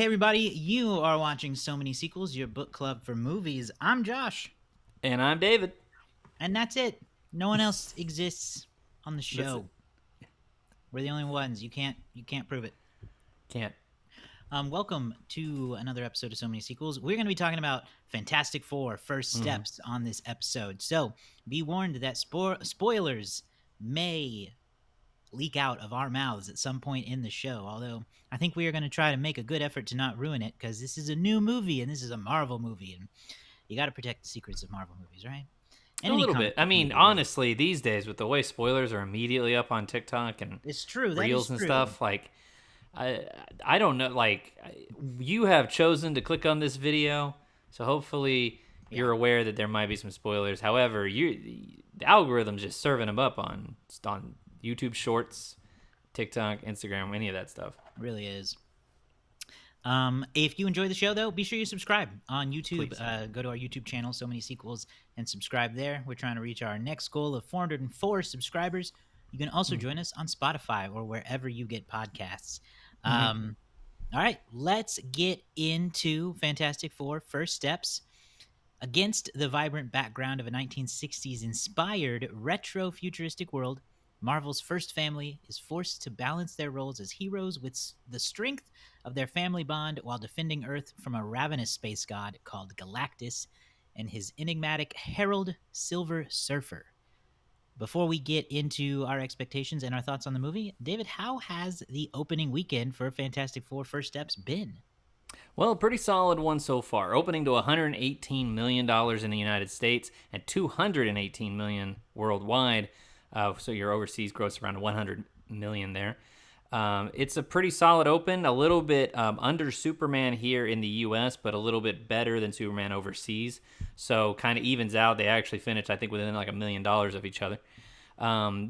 Hey everybody, you are watching So Many Sequels, your book club for movies. I'm Josh, And I'm David. and that's it. No one else exists on the That's it. show. We're the only ones. You can't prove it. Can't. Welcome to another episode of So Many Sequels. We're going to be talking about Fantastic Four First Mm-hmm. Steps on this episode. So be warned that spoilers may leak out of our mouths at some point in the show. Although I think we are going to try to make a good effort to not ruin it because this is a new movie and this is a Marvel movie, and you got to protect the secrets of Marvel movies, right? And A any little comic bit. I book mean, movie, really. honestly, these days with the way spoilers are immediately up on TikTok and It's true. That is Reels and true. stuff, like I don't know. Like you have chosen to click on this video, so hopefully Yeah. you're aware that there might be some spoilers. However, the algorithm's just serving them up on YouTube Shorts, TikTok, Instagram, any of that stuff. It really is. If you enjoy the show, though, be sure you subscribe on YouTube. Please. Go to our YouTube channel, So Many Sequels, and subscribe there. We're trying to reach our next goal of 404 subscribers. You can also join us on Spotify or wherever you get podcasts. Mm-hmm. All right, let's get into Fantastic Four First Steps. Against the vibrant background of a 1960s inspired retro futuristic world, Marvel's first family is forced to balance their roles as heroes with the strength of their family bond while defending Earth from a ravenous space god called Galactus and his enigmatic Herald Silver Surfer. Before we get into our expectations and our thoughts on the movie, David, how has the opening weekend for Fantastic Four First Steps been? Well, pretty solid one so far. Opening to $118 million in the United States and $218 million worldwide. So your overseas gross around $100 million there. It's a pretty solid open, a little bit under Superman here in the U.S., but a little bit better than Superman overseas. So kind of evens out. They actually finished, I think, within like $1 million of each other.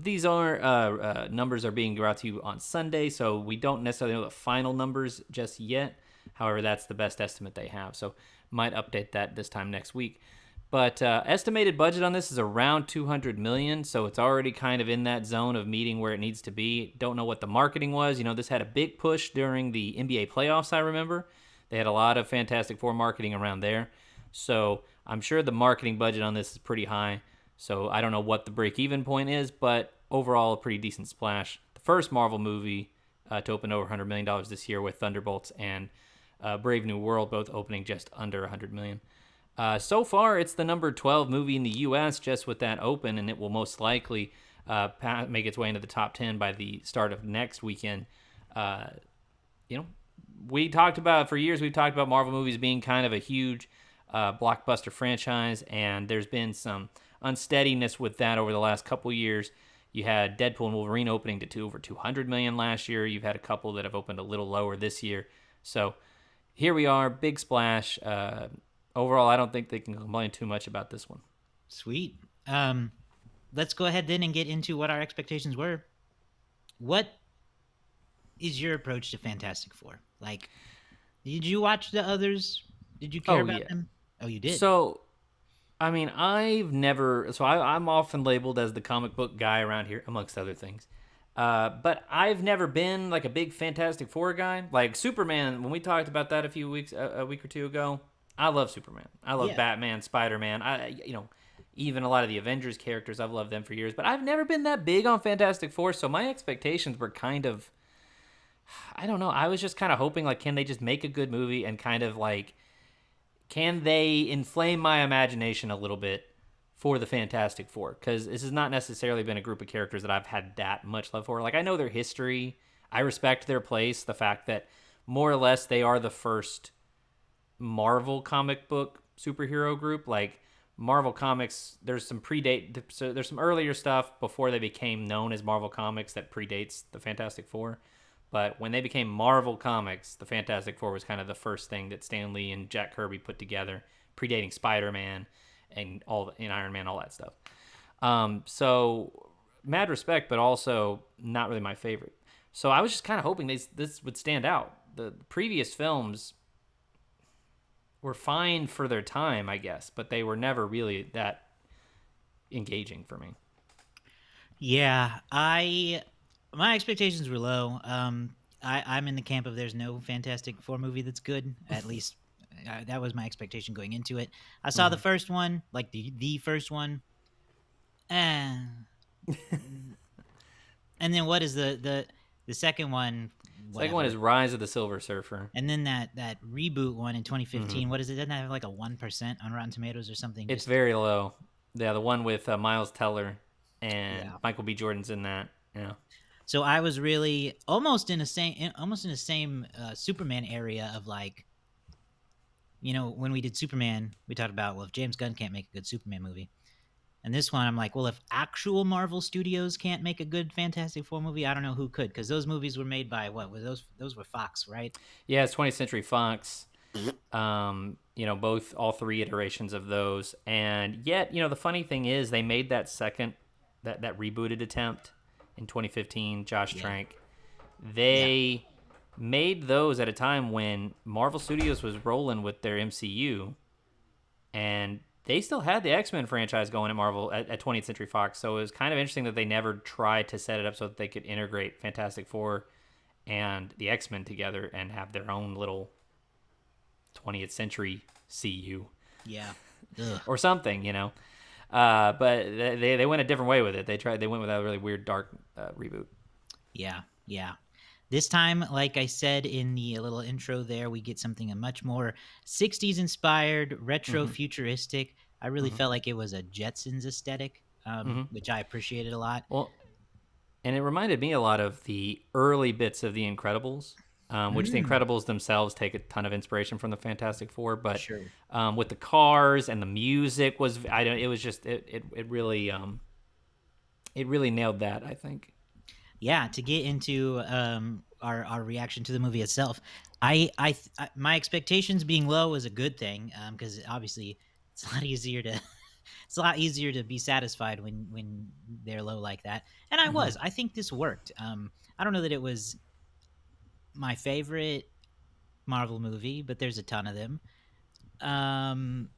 These are numbers are being brought to you on Sunday, so we don't necessarily know the final numbers just yet. However, that's the best estimate they have, so might update that this time next week. But estimated budget on this is around $200 million, so it's already kind of in that zone of meeting where it needs to be. Don't know what the marketing was. You know, this had a big push during the NBA playoffs, I remember. They had a lot of Fantastic Four marketing around there. So I'm sure the marketing budget on this is pretty high. So I don't know what the break-even point is, but overall, a pretty decent splash. The first Marvel movie to open over $100 million this year with Thunderbolts and Brave New World both opening just under $100 million. So far, it's the number 12 movie in the U.S. just with that open, and it will most likely make its way into the top 10 by the start of next weekend. You know, we talked about, for years, we've talked about Marvel movies being kind of a huge blockbuster franchise, and there's been some unsteadiness with that over the last couple years. You had Deadpool and Wolverine opening to over 200 million last year. You've had a couple that have opened a little lower this year. So here we are, big splash. Overall, I don't think they can complain too much about this one. Sweet. Let's go ahead then and get into what our expectations were. What is your approach to Fantastic Four? Like, did you watch the others? Did you care Oh, about yeah. them? Oh, you did. So, I mean, I've never. So I'm often labeled as the comic book guy around here, amongst other things. But I've never been like a big Fantastic Four guy. Like Superman, when we talked about that a week or two ago, I love Superman. I love Yeah. Batman, Spider-Man. Even a lot of the Avengers characters, I've loved them for years. But I've never been that big on Fantastic Four, so my expectations were kind of, I don't know. I was just kind of hoping, like, can they just make a good movie and kind of like, can they inflame my imagination a little bit for the Fantastic Four? Because this has not necessarily been a group of characters that I've had that much love for. Like, I know their history, I respect their place, the fact that more or less they are the first Marvel comic book superhero group. Like, Marvel Comics, there's some so there's some earlier stuff before they became known as Marvel Comics that predates the Fantastic Four. But when they became Marvel Comics, the Fantastic Four was kind of the first thing that Stan Lee and Jack Kirby put together, predating Spider-Man and Iron Man, all that stuff. So mad respect, but also not really my favorite. So I was just kind of hoping this would stand out. The previous films were fine for their time, I guess, but they were never really that engaging for me. Yeah. My expectations were low. I'm in the camp of there's no Fantastic Four movie that's good. At least that was my expectation going into it. I saw the Mm-hmm. first one, like the first one. Eh. And then what is the second one? Second one is Whatever. Rise of the Silver Surfer. And then that reboot one in Mm-hmm. 2015. What is it? Doesn't that have like a 1% on Rotten Tomatoes or something? It's Just very low. Yeah, the one with Miles Teller and yeah. Michael B. Jordan's in that. Yeah. So I was really almost in the same Superman area of like, when we did Superman, we talked about, well, if James Gunn can't make a good Superman movie, and this one I'm like, well, if actual Marvel Studios can't make a good Fantastic Four movie, I don't know who could, because those movies were made by what? Was those were Fox, right? Yeah, it's 20th Century Fox. Both all three iterations of those, and yet, the funny thing is, they made that second, that rebooted attempt in 2015. Josh Yeah, Trank. yeah, They made those at a time when Marvel Studios was rolling with their MCU, and they still had the X-Men franchise going at Marvel at 20th Century Fox. So it was kind of interesting that they never tried to set it up so that they could integrate Fantastic Four and the X-Men together and have their own little 20th century CU yeah. Ugh. or something. But they went a different way with it. They went with a really weird dark reboot. Yeah, yeah. This time, like I said in the little intro there, we get something a much more 60s inspired, retro Mm-hmm. futuristic. I really Mm-hmm. felt like it was a Jetsons aesthetic, Mm-hmm. which I appreciated a lot. Well, and it reminded me a lot of the early bits of The Incredibles, which The Mm, Incredibles themselves take a ton of inspiration from the Fantastic Four. But sure. with the cars and the music I don't. It was just it really nailed that. I think. Yeah, to get into our reaction to the movie itself, my expectations being low was a good thing, because obviously it's a lot easier to it's a lot easier to be satisfied when they're low like that. And I Mm-hmm. was. I think this worked. I don't know that it was my favorite Marvel movie, but there's a ton of them. Um,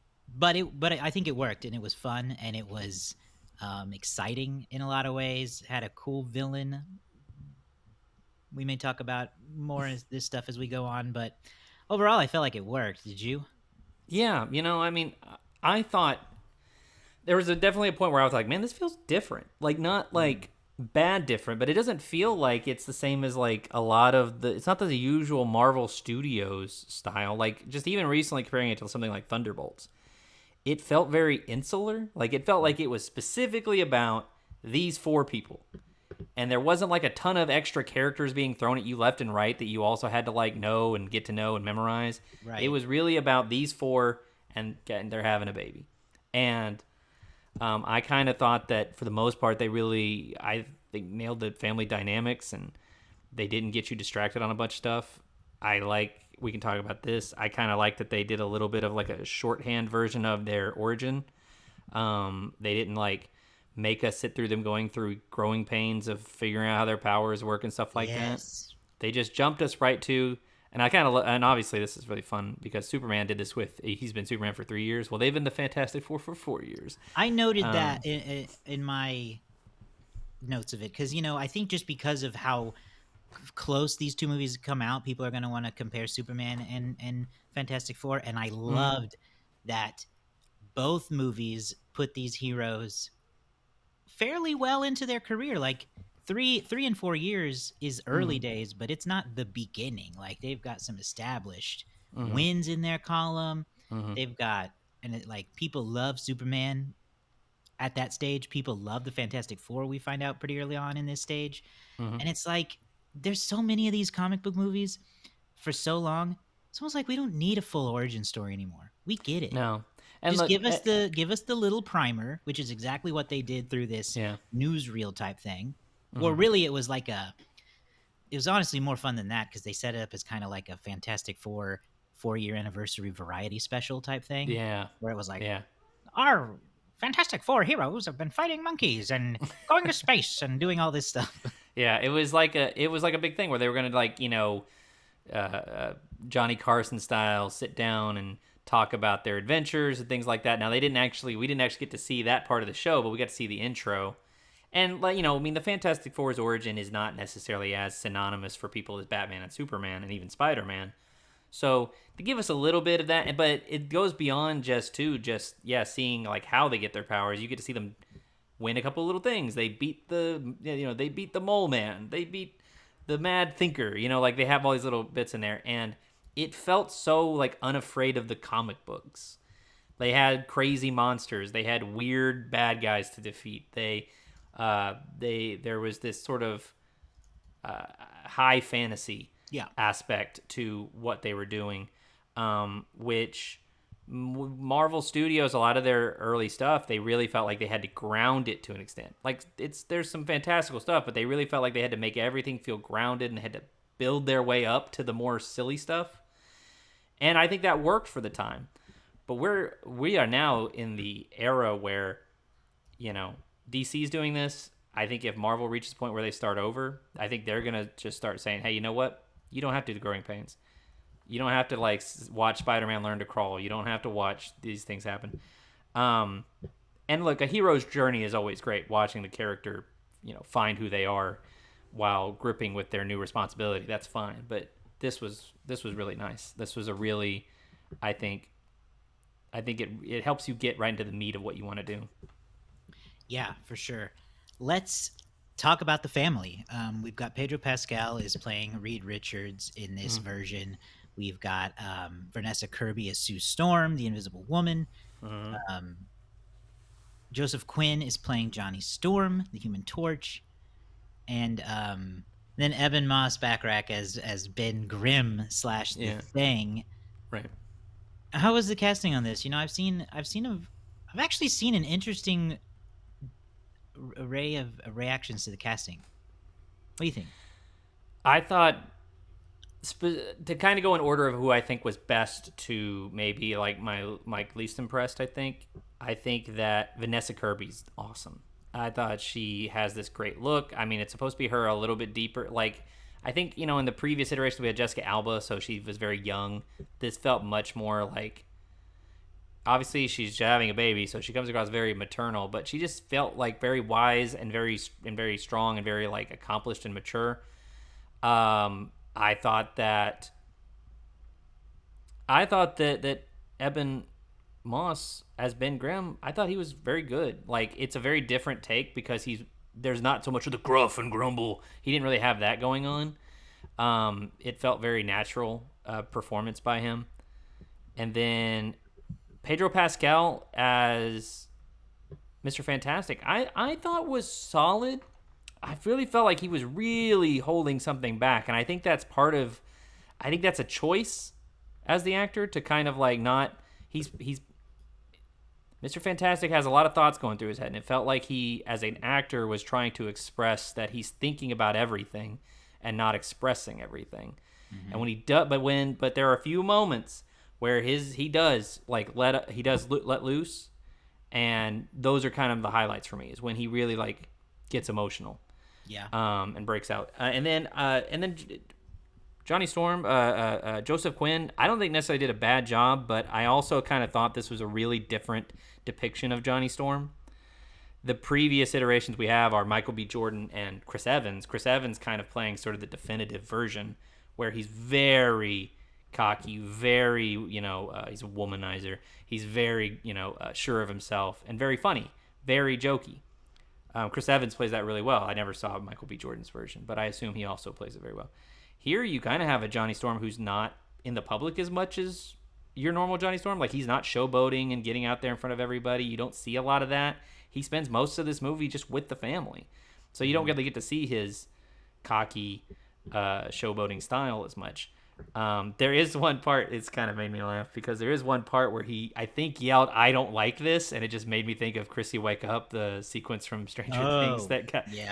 I think it worked, and it was fun, and it was exciting in a lot of ways. Had a cool villain. We may talk about more as this stuff as we go on, but overall, I felt like it worked. Did you? Yeah, I mean, I thought there was definitely a point where I was like, man, this feels different. Like, not Mm. like bad different, but it doesn't feel like it's the same as like a lot of it's not the usual Marvel Studios style. Like, just even recently comparing it to something like Thunderbolts, it felt very insular. Like, it felt like it was specifically about these four people. And there wasn't like a ton of extra characters being thrown at you left and right that you also had to like know and get to know and memorize. It Right. was really about these four and they're having a baby. And I kind of thought that for the most part I think nailed the family dynamics and they didn't get you distracted on a bunch of stuff. We can talk about this. I kind of like that they did a little bit of like a shorthand version of their origin. They didn't like make us sit through them going through growing pains of figuring out how their powers work and stuff like that. Yes. They just jumped us right to, and and obviously this is really fun because Superman did this he's been Superman for 3 years. Well, they've been the Fantastic Four for 4 years. I noted Um, that in my notes of it, because I think just because of how close these two movies come out, people are going to want to compare Superman and Fantastic Four, and I mm, loved that both movies put these heroes fairly well into their career. Like 3 and 4 years is early mm, days, but it's not the beginning. Like they've got some established mm, wins in their column. mm, They've got like people love Superman at that stage. People love the Fantastic Four. We find out pretty early on in this stage, mm. and it's like there's so many of these comic book movies for so long. It's almost like we don't need a full origin story anymore. We get it. No, and Just look, give us the little primer, which is exactly what they did through this yeah, newsreel type thing. Or mm, really, it was honestly more fun than that, because they set it up as kind of like a Fantastic Four 4-year anniversary variety special type thing, yeah, where it was like, yeah. our Fantastic Four heroes have been fighting monkeys and going to space and doing all this stuff. Yeah, it was like a big thing where they were gonna like Johnny Carson style sit down and talk about their adventures and things like that. Now we didn't actually get to see that part of the show, but we got to see the intro, And like, I mean, the Fantastic Four's origin is not necessarily as synonymous for people as Batman and Superman and even Spider-Man. So they give us a little bit of that, but it goes beyond just seeing like how they get their powers. You get to see them win a couple little things. They beat they beat the Mole Man. They beat the Mad Thinker. Like they have all these little bits in there, and it felt so like unafraid of the comic books. They had crazy monsters. They had weird bad guys to defeat. There was this sort of high fantasy Yeah. aspect to what they were doing, which Marvel Studios, a lot of their early stuff, they really felt like they had to ground it to an extent. Like there's some fantastical stuff, but they really felt like they had to make everything feel grounded and had to build their way up to the more silly stuff. And I think that worked for the time. But we are now in the era where, DC's doing this. I think if Marvel reaches a point where they start over, I think they're going to just start saying, hey, you know what? You don't have to do the growing pains. You don't have to like watch Spider-Man learn to crawl. You don't have to watch these things happen. And look, a hero's journey is always great. Watching the character, find who they are while gripping with their new responsibility. That's fine. But this was really nice. This was a really, I think it helps you get right into the meat of what you want to do. Yeah, for sure. Let's talk about the family. We've got Pedro Pascal is playing Reed Richards in this version. We've got Vanessa Kirby as Sue Storm, the Invisible Woman. Joseph Quinn is playing Johnny Storm, the Human Torch. And then Ebon Moss-Bachrach as Ben Grimm / the Thing. Right. How was the casting on this? I've actually seen an interesting array of reactions to the casting. What do you think? I thought, to kind of go in order of who I think was best to maybe like my least impressed, I think that Vanessa Kirby's awesome. I thought she has this great look. I mean, it's supposed to be her a little bit deeper. Like, I think, in the previous iteration we had Jessica Alba, so she was very young. This felt much more like, obviously she's having a baby, so she comes across very maternal, but she just felt like very wise and very strong and very like accomplished and mature. I thought that Ebon Moss as Ben Grimm, I thought he was very good. Like, it's a very different take because there's not so much of the gruff and grumble. He didn't really have that going on. It felt very natural performance by him. And then Pedro Pascal as Mr. Fantastic, I thought was solid. I really felt like he was really holding something back, and I think that's a choice as the actor to kind of like not. He's Mr. Fantastic has a lot of thoughts going through his head, and it felt like he, as an actor, was trying to express that he's thinking about everything and not expressing everything. Mm-hmm. And when he does, but there are a few moments where he does let loose, and those are kind of the highlights for me. Is when he really like gets emotional, and breaks out. And then Johnny Storm, Joseph Quinn, I don't think necessarily did a bad job, but I also kind of thought this was a really different depiction of Johnny Storm. The previous iterations we have are Michael B. Jordan and Chris Evans. Chris Evans kind of playing sort of the definitive version, where he's very cocky, very, he's a womanizer. He's very, sure of himself and very funny, very jokey. Chris Evans plays that really well. I never saw Michael B. Jordan's version, but I assume he also plays it very well. Here, you kind of have a Johnny Storm who's not in the public as much as your normal Johnny Storm. Like, he's not showboating and getting out there in front of everybody. You don't see a lot of that. He spends most of this movie just with the family. So you don't really get to see his cocky showboating style as much. There is one part, it's kind of made me laugh, because there is one part where he, I think, yelled, "I don't like this," and it just made me think of Chrissy Wake Up, the sequence from Stranger Things.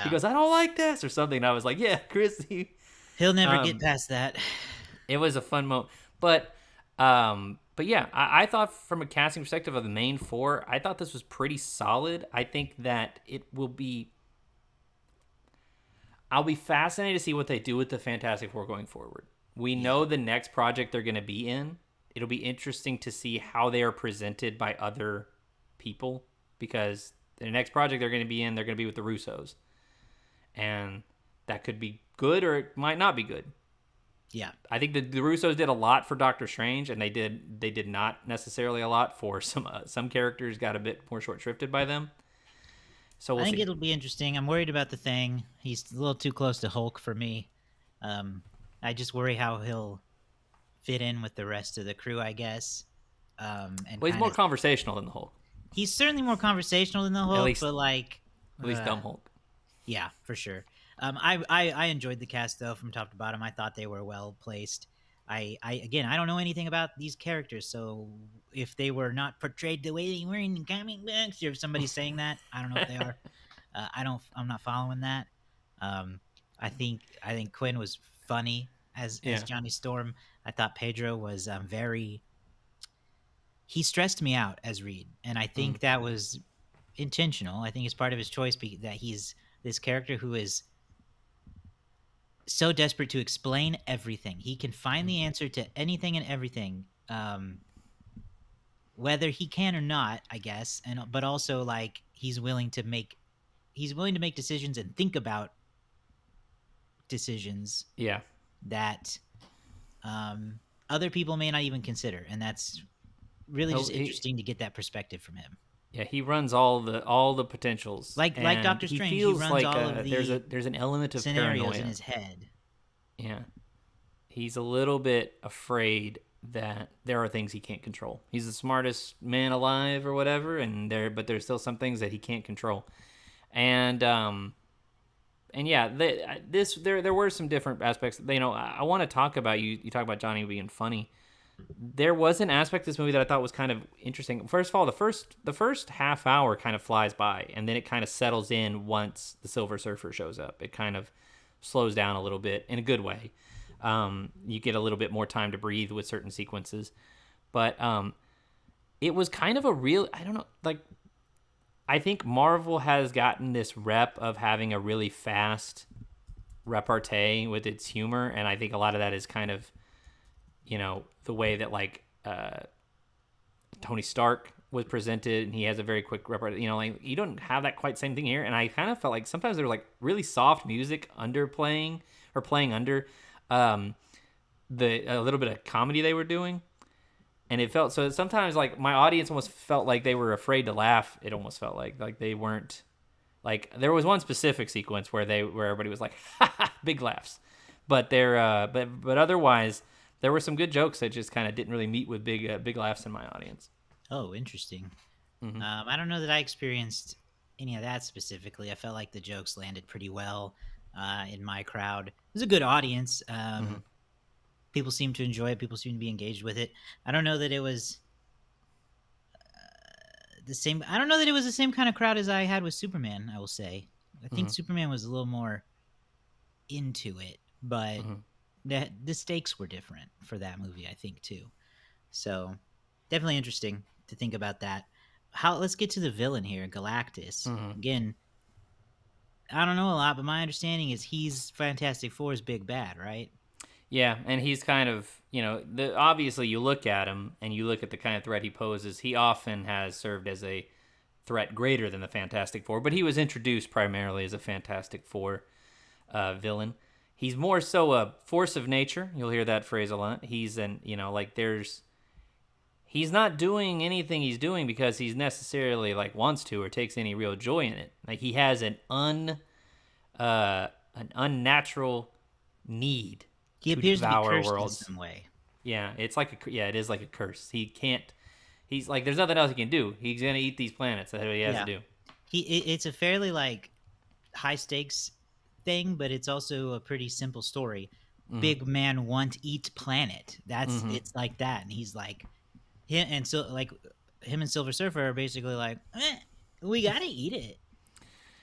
He goes, "I don't like this," or something, and I was like, yeah, Chrissy. He'll never get past that. It was a fun moment. But yeah, I thought from a casting perspective of the main four, I thought this was pretty solid. I think that I'll be fascinated to see what they do with the Fantastic Four going forward. We know the next project they're going to be in. It'll be interesting to see how they are presented by other people, because the next project they're going to be in, they're going to be with the Russos, and that could be good or it might not be good. Yeah. I think the Russos did a lot for Doctor Strange, and they did not necessarily a lot for some characters. Got a bit more short shrifted by them. So I we'll think see. it'll be interesting. I'm worried about the Thing. He's a little too close to Hulk for me. Um, I just worry how he'll fit in with the rest of the crew, I guess. And Well, he's kind more of, conversational than the Hulk, he's certainly more conversational than the at Hulk, least but like, dumb Hulk. yeah, for sure. I enjoyed the cast though from top to bottom. I thought they were well placed. I again, I don't know anything about these characters, so if they were not portrayed the way they were in the comic books, or if somebody's saying that, I don't know if they are. I don't. I'm not following that. Um, I think Quinn was funny as Yeah. Johnny Storm. I thought Pedro was very. He stressed me out as Reed, and I Mm. think that was intentional. I think it's part of his choice that he's this character who is so desperate to explain everything. He can find the answer to anything and everything, whether he can or not, I guess. And but also like he's willing to make decisions and think about decisions Yeah. that um, other people may not even consider, and that's really Oh, just interesting to get that perspective from him. yeah, he runs all the potentials, Like and Doctor he Strange, he feels runs like all of the there's an element of scenarios in paranoia. his head. Yeah, he's a little bit afraid that there are things he can't control. He's the smartest man alive or whatever, but there's still some things that he can't control. And yeah, there were some different aspects. You know, I want to talk about you talk about Johnny being funny. There was an aspect of this movie that I thought was kind of interesting. First of all, the first half hour kind of flies by, and then it kind of settles in once the Silver Surfer shows up. It kind of slows down a little bit in a good way. You get a little bit more time to breathe with certain sequences, but it was kind of a real. I don't know, like I think Marvel has gotten this rep of having a really fast repartee with its humor, and I think a lot of that is kind of, the way that like Tony Stark was presented, and he has a very quick repartee. Like you don't have that quite same thing here, and I kind of felt like sometimes there was like really soft music underplaying or playing under a little bit of comedy they were doing. And it felt so sometimes like my audience almost felt like they were afraid to laugh. It almost felt like they weren't, like there was one specific sequence where everybody was like ha, ha, big laughs, but but otherwise there were some good jokes that just kind of didn't really meet with big laughs in my audience. Oh, interesting. Mm-hmm. I don't know that I experienced any of that specifically. I felt like the jokes landed pretty well in my crowd. It was a good audience. Mm-hmm. People seem to enjoy it. People seem to be engaged with it. I don't know that it was the same. I don't know that it was the same kind of crowd as I had with Superman. I will say. I think Mm-hmm. Superman was a little more into it, but Mm-hmm. the stakes were different for that movie. I think too. So definitely interesting to think about that. Let's get to the villain here, Galactus. Mm-hmm. Again, I don't know a lot, but my understanding is he's Fantastic Four's big bad, right? Yeah, and he's kind of, obviously you look at him and you look at the kind of threat he poses. He often has served as a threat greater than the Fantastic Four, but he was introduced primarily as a Fantastic Four villain. He's more so a force of nature. You'll hear that phrase a lot. He's he's not doing anything he's doing because he's necessarily like wants to or takes any real joy in it. Like he has an unnatural need He to appears to be devour cursed in worlds. some way. Yeah, it is like a curse. He can't. He's like, there's nothing else he can do. He's gonna eat these planets. That's what he has Yeah, to do. it's a fairly like high stakes thing, but it's also a pretty simple story. Mm-hmm. Big man want eat planet. Mm-hmm. It's like that, and he's like him, and so like him and Silver Surfer are basically like, we gotta eat it.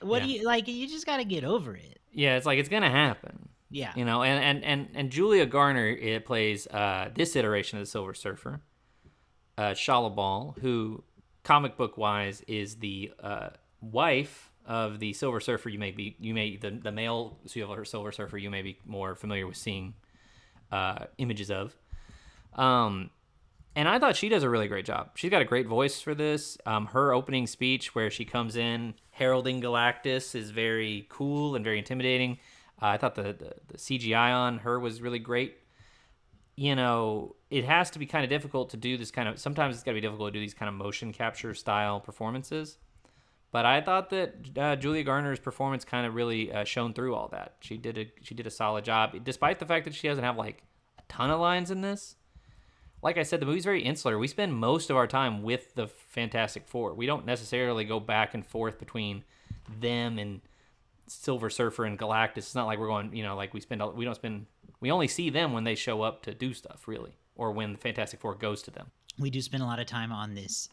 What Yeah. do you like? You just gotta get over it. Yeah, it's like it's gonna happen. Yeah, And Julia Garner plays this iteration of the Silver Surfer, Shalabal, who comic book wise is the wife of the Silver Surfer. The male Silver Surfer you may be more familiar with seeing images of. And I thought she does a really great job. She's got a great voice for this. Her opening speech, where she comes in heralding Galactus, is very cool and very intimidating. I thought the CGI on her was really great. You know, it has to be kind of difficult to do this kind of. Sometimes it's got to be difficult to do these kind of motion capture style performances. But I thought that Julia Garner's performance kind of really shone through all that. She did a solid job, despite the fact that she doesn't have like a ton of lines in this. Like I said, the movie's very insular. We spend most of our time with the Fantastic Four. We don't necessarily go back and forth between them and Silver Surfer and Galactus. It's not like we're going, like we only see them when they show up to do stuff, really, or when the Fantastic Four goes to them. We do spend a lot of time on this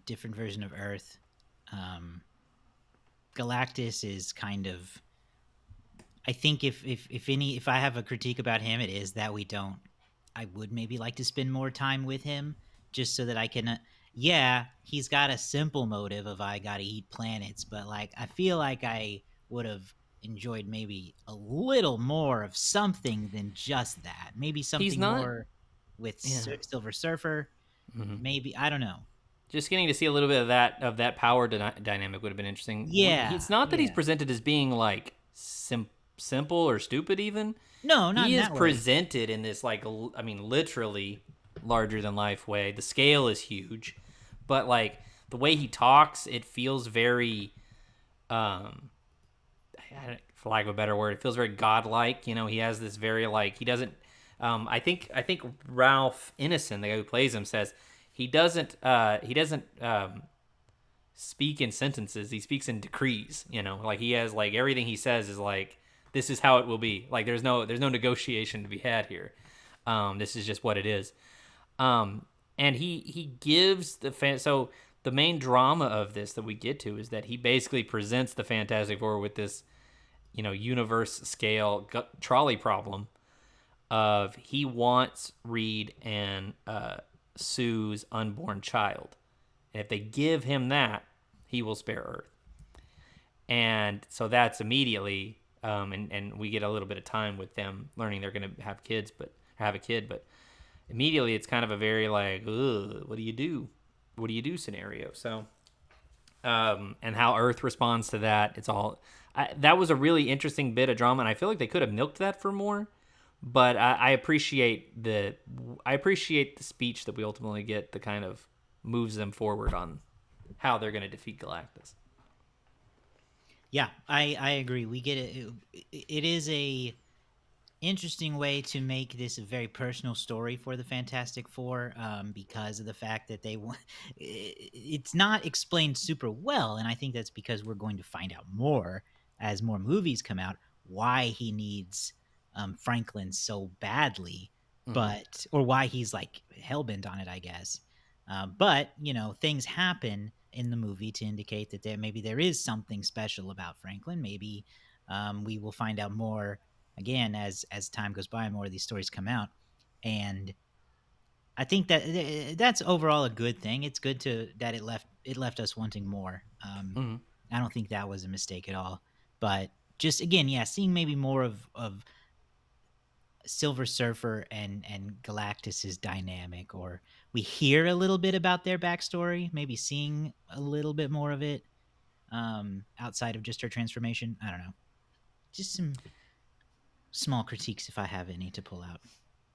different version of Earth. Galactus is kind of, I think if I have a critique about him, it is that I would maybe like to spend more time with him just so that I can, he's got a simple motive of I gotta eat planets, but like I feel like I would have enjoyed maybe a little more of something than just that. Maybe something more with Silver Surfer. Mm-hmm. Maybe, I don't know. Just getting to see a little bit of that power dynamic would have been interesting. Yeah, it's not that he's presented as being like simple or stupid. Even no, not he in is that way. Presented in this literally larger than life way. The scale is huge, but like the way he talks, it feels very, for lack of a better word, it feels very godlike. He has this very he doesn't. I think Ralph Ineson, the guy who plays him, says. He doesn't speak in sentences. He speaks in decrees. He has everything he says is this is how it will be. There's no negotiation to be had here. This is just what it is. And he gives so the main drama of this that we get to is that he basically presents the Fantastic Four with this, universe scale trolley problem of he wants Reed and Sue's unborn child. And if they give him that, he will spare Earth. And so that's immediately, and we get a little bit of time with them learning they're going to have kids, but have a kid. But immediately it's kind of a very what do you do? What do you do scenario? So, and how Earth responds to that. It's all, that was a really interesting bit of drama. And I feel like they could have milked that for more. But I appreciate the speech that we ultimately get that kind of moves them forward on how they're going to defeat Galactus. Yeah, I agree. We get it. It is a interesting way to make this a very personal story for the Fantastic Four, because of the fact that it's not explained super well, and I think that's because we're going to find out more as more movies come out why he needs Franklin so badly, but or why he's hellbent on it, I guess. But things happen in the movie to indicate that maybe there is something special about Franklin. Maybe we will find out more again as time goes by. More of these stories come out, and I think that that's overall a good thing. It's good that it left us wanting more. I don't think that was a mistake at all. But just again, seeing maybe more of Silver Surfer and Galactus's dynamic, or we hear a little bit about their backstory, maybe seeing a little bit more of it outside of just her transformation. I don't know. Just some small critiques, if I have any, to pull out.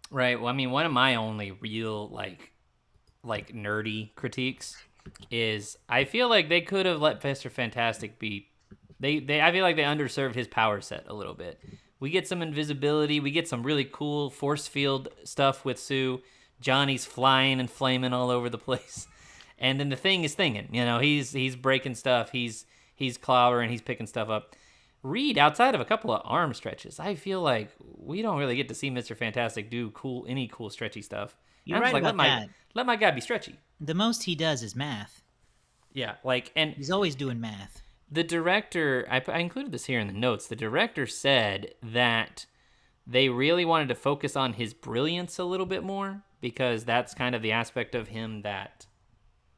Right. Well, I mean, one of my only real nerdy critiques is I feel like they could have let Mr. Fantastic be. I feel like they underserved his power set a little bit. We get some invisibility. We get some really cool force field stuff with Sue. Johnny's flying and flaming all over the place. And then the Thing is thinging. He's breaking stuff. He's clobbering. He's picking stuff up. Reed, outside of a couple of arm stretches, I feel like we don't really get to see Mr. Fantastic do any cool stretchy stuff. You're right about that. Let my guy be stretchy. The most he does is math. Yeah, and he's always doing math. The director, I included this here in the notes, the director said that they really wanted to focus on his brilliance a little bit more, because that's kind of the aspect of him that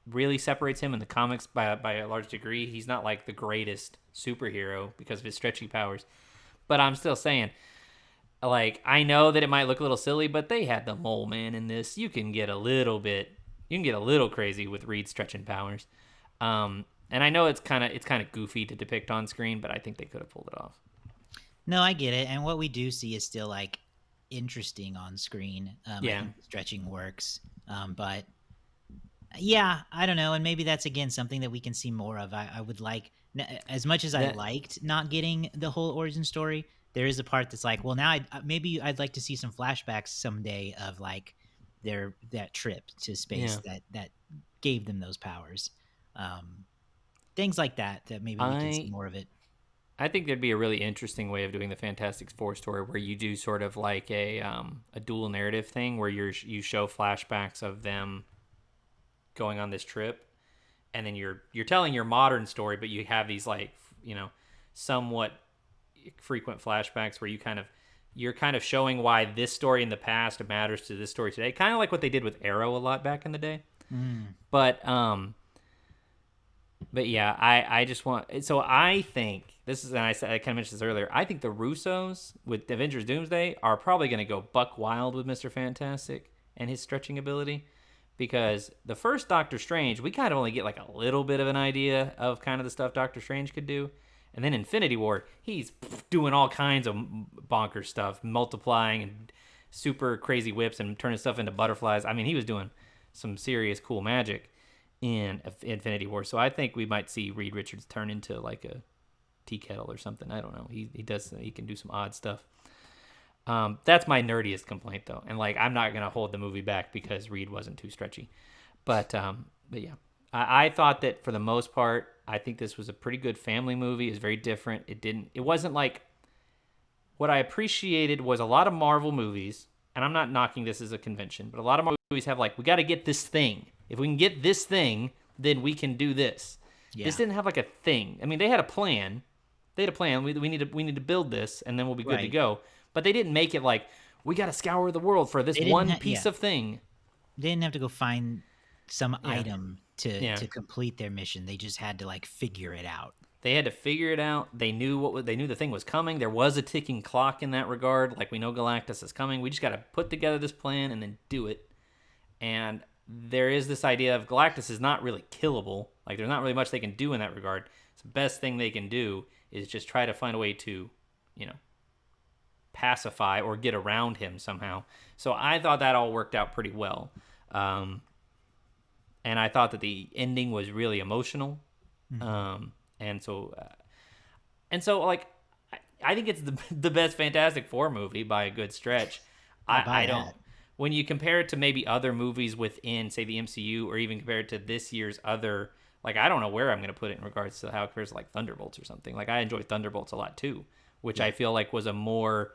really separates him in the comics by a large degree. He's not the greatest superhero because of his stretchy powers. But I'm still saying, Like, I know that it might look a little silly, but they had the mole man in this. You can get a little crazy with Reed stretching powers. And I know it's kind of goofy to depict on screen, but I think they could have pulled it off. No, I get it. And what we do see is still like interesting on screen. I Yeah, think the stretching works. But yeah, I don't know. And maybe that's again something that we can see more of. I would like, as much as I that liked not getting the whole origin story, there is a part that's like, well, now maybe I'd like to see some flashbacks someday of like that trip to space yeah. that gave them those powers. Um, Things like that maybe we can see I more of it. I think there'd be a really interesting way of doing the Fantastic Four story where you do sort of like a dual narrative thing where you show flashbacks of them going on this trip, and then you're telling your modern story, but you have these like somewhat frequent flashbacks where you're kind of showing why this story in the past matters to this story today, kind of like what they did with Arrow a lot back in the day. Mm. But yeah, I just want, so I think this is, and I kind of mentioned this earlier, I think the Russos with Avengers Doomsday are probably going to go buck wild with Mr. Fantastic and his stretching ability, because the first Doctor Strange, we kind of only get like a little bit of an idea of kind of the stuff Doctor Strange could do. And then Infinity War, he's doing all kinds of bonkers stuff, multiplying and super crazy whips and turning stuff into butterflies. I mean, he was doing some serious cool magic in Infinity War. So I think we might see Reed Richards turn into like a tea kettle or something. I don't know. He can do some odd stuff. That's my nerdiest complaint though, and like I'm not gonna hold the movie back because Reed wasn't too stretchy. But yeah, I thought that for the most part, I think this was a pretty good family movie. It was very different. It wasn't like, what I appreciated was a lot of Marvel movies, and I'm not knocking this as a convention, but a lot of Marvel movies have like, we got to get this thing. If we can get this thing, then we can do this. This Yeah. didn't have like a thing. I mean, they had a plan. They had a plan. We need to build this, and then we'll be good to Right. go. But they didn't make it like, we got to scour the world for this They didn't. one piece Yeah. of thing. They didn't have to go find some Yeah, item to yeah. to complete their mission. They just had to like figure it out. They had to figure it out. They knew they knew the thing was coming. There was a ticking clock in that regard. Like, we know Galactus is coming. We just got to put together this plan and then do it. And there is this idea of Galactus is not really killable. Like, there's not really much they can do in that regard. So the best thing they can do is just try to find a way to, you know, pacify or get around him somehow. So I thought that all worked out pretty well. And I thought that the ending was really emotional. Mhm. Um, and so, like, I think it's the best Fantastic Four movie by a good stretch. I'll buy I don't. that. When you compare it to maybe other movies within, say, the MCU, or even compare it to this year's other, like, I don't know where I'm going to put it in regards to how it compares to like Thunderbolts or something. Like, I enjoy Thunderbolts a lot too, which Yeah. I feel like was a more.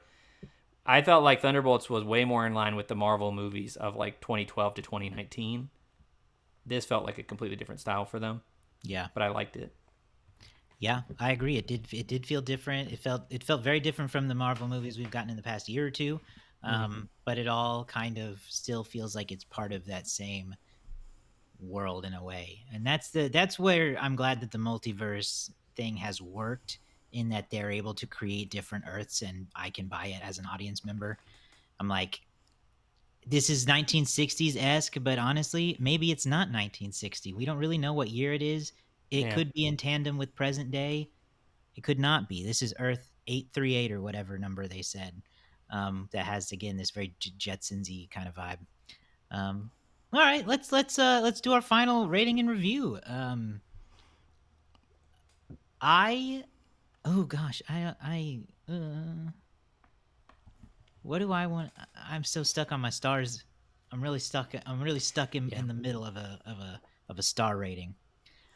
I felt like Thunderbolts was way more in line with the Marvel movies of like 2012 to 2019. This felt like a completely different style for them, Yeah. but I liked it. Yeah, I agree. It did feel different. It felt very different from the Marvel movies we've gotten in the past year or two. Mm-hmm. But it all kind of still feels like it's part of that same world in a way. And that's where I'm glad that the multiverse thing has worked, in that they're able to create different Earths and I can buy it as an audience member. I'm like, this is 1960s esque, but honestly, maybe it's not 1960. We don't really know what year it is. It Yeah. could be in tandem with present day. It could not be. This is Earth 838 or whatever number they said. That has again this very Jetsons-y kind of vibe. Um, all right, let's do our final rating and review. I oh gosh, what do I want? I'm so stuck on my stars. I'm really stuck. I'm really stuck Yeah. in the middle of a star rating.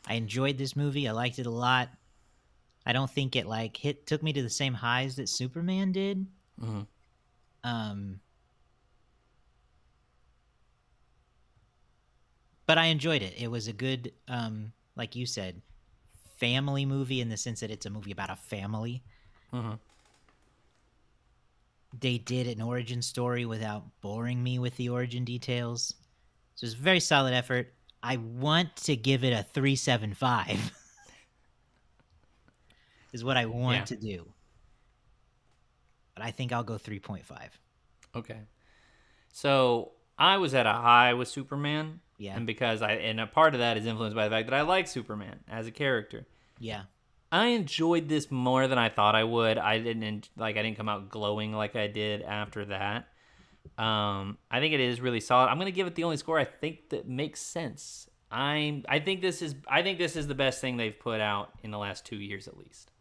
I enjoyed this movie. I liked it a lot. I don't think it like took me to the same highs that Superman did. Mm-hmm. Um, but I enjoyed it. It was a good, like you said, family movie in the sense that it's a movie about a family. Mm-hmm. They did an origin story without boring me with the origin details. So it's a very solid effort. I want to give it a 3.75. Is what I want Yeah. to do. but I think I'll go 3.5. Okay. So I was at a high with Superman, Yeah. and and a part of that is influenced by the fact that I like Superman as a character. Yeah. I enjoyed this more than I thought I would. I didn't come out glowing like I did after that. I think it is really solid. I'm gonna give it the only score I think that makes sense. I think this is the best thing they've put out in the last 2 years at least.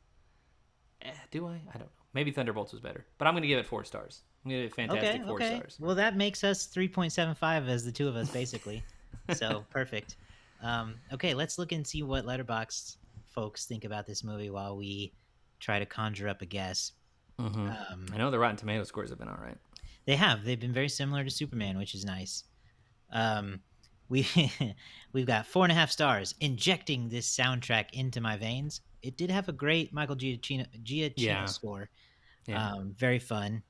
Do I? I don't know. Maybe Thunderbolts was better, but I'm gonna give it 4 stars. I'm gonna give it Okay. fantastic four Okay. stars. Well, that makes us 3.75 as the two of us, basically. So perfect. Okay, let's look and see what Letterboxd folks think about this movie while we try to conjure up a guess. I know the Rotten Tomato scores have been all right. They've been very similar to Superman, which is nice. Um, we we've got 4.5 stars. Injecting this soundtrack into my veins. It did have a great Michael Giacchino Yeah, score. yeah, Very fun.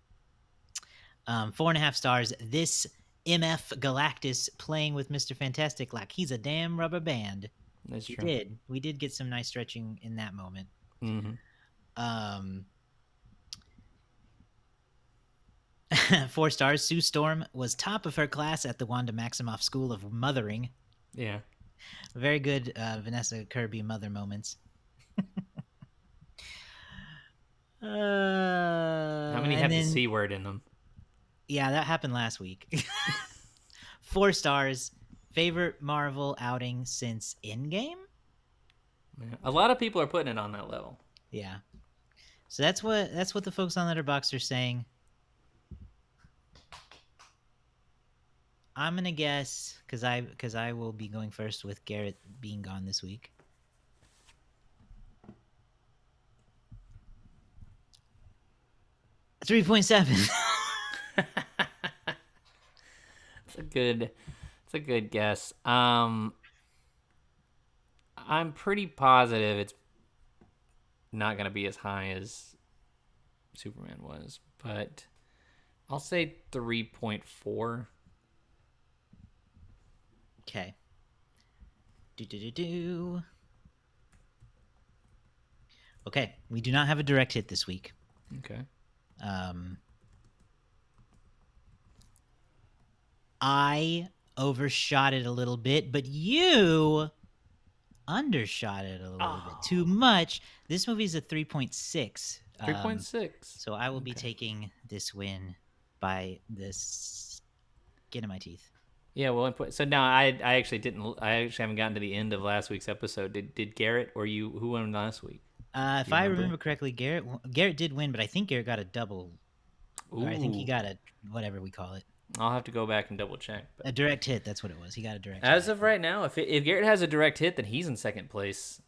4.5 stars. This MF Galactus playing with Mr. Fantastic like he's a damn rubber band. that's We true. did. We did get some nice stretching in that moment. Mm-hmm. Um, 4 stars. Sue Storm was top of her class at the Wanda Maximoff School of Mothering. Yeah. Very good Vanessa Kirby mother moments. How many And have the then, C word in them? yeah, that happened last week. 4 stars. Favorite Marvel outing since Endgame? Yeah. A lot of people are putting it on that level. Yeah. So that's what the folks on Letterboxd are saying. I'm gonna guess because I will be going first with Garrett being gone this week. 3.7. It's a good guess. I'm pretty positive it's not going to be as high as Superman was, but I'll say 3.4. Okay. Do. Okay, we do not have a direct hit this week. Okay. I overshot it a little bit, but you undershot it a little bit too much. This movie's a 3.6. 3.6. So I will be Okay. taking this win by the skin of my teeth. Yeah, well, so now I actually didn't. I actually haven't gotten to the end of last week's episode. Did Garrett or you? Who won last week? If I remember correctly, Garrett did win, but I think Garrett got a double. Or I think he Ooh. got a whatever we call it, I'll have to go back and double check. But a direct hit. That's what it was. He got a direct. as hit. of right now, if Garrett has a direct hit, then he's in second place.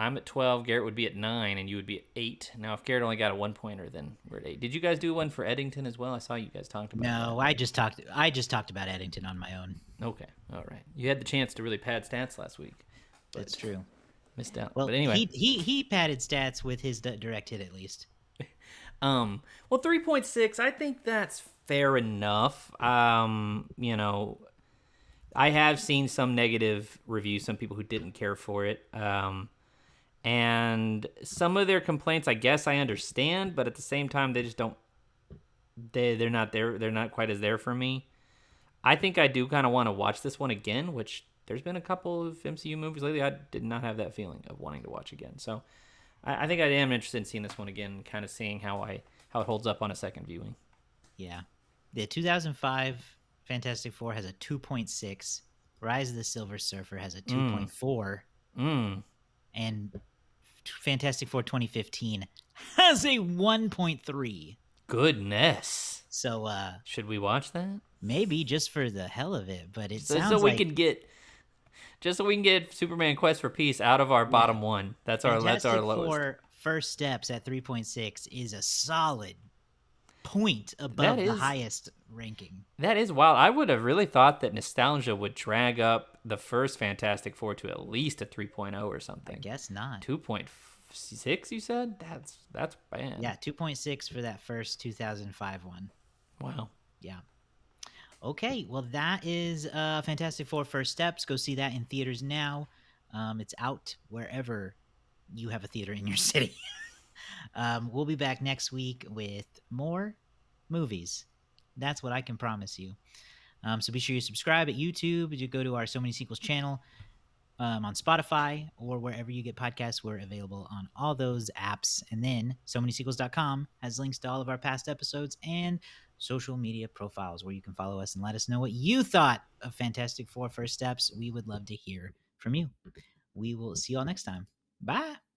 I'm at 12. Garrett would be at 9, and you would be at 8. Now, if Garrett only got a 1-pointer, then we're at 8. Did you guys do one for Eddington as well? I saw you guys talked about. No, I just talked about Eddington on my own. Okay, all right. You had the chance to really pad stats last week. That's true. Missed out. Well, but anyway, he padded stats with his direct hit at least. well, 3.6. I think that's fair enough. I have seen some negative reviews, some people who didn't care for it. And some of their complaints, I guess I understand, but at the same time, they just don't. They're not there. They're not quite as there for me. I think I do kind of want to watch this one again, which there's been a couple of MCU movies lately I did not have that feeling of wanting to watch again. So I think I am interested in seeing this one again, kind of seeing how it holds up on a second viewing. Yeah, the 2005 Fantastic Four has a 2.6. Rise of the Silver Surfer has a 2.4. And Fantastic Four 2015 has a 1.3. Goodness. So should we watch that? Maybe just for the hell of it, but it sounds so we like can get Superman Quest for Peace out of our bottom one. That's our lowest. Fantastic Four First Steps at 3.6 is a solid point above the highest ranking. That is wild. I would have really thought that nostalgia would drag up the first Fantastic Four to at least a 3.0 or something. I guess not. 2.6, you said? That's bad. Yeah, 2.6 for that first 2005 one. Wow. Yeah. Okay, well, that is Fantastic Four First Steps. Go see that in theaters now. It's out wherever you have a theater in your city. We'll be back next week with more movies. That's what I can promise you. So be sure you subscribe at YouTube. You go to our So Many Sequels channel on Spotify or wherever you get podcasts. We're available on all those apps. And then SoManySequels.com has links to all of our past episodes and social media profiles where you can follow us and let us know what you thought of Fantastic Four First Steps. We would love to hear from you. We will see you all next time. Bye.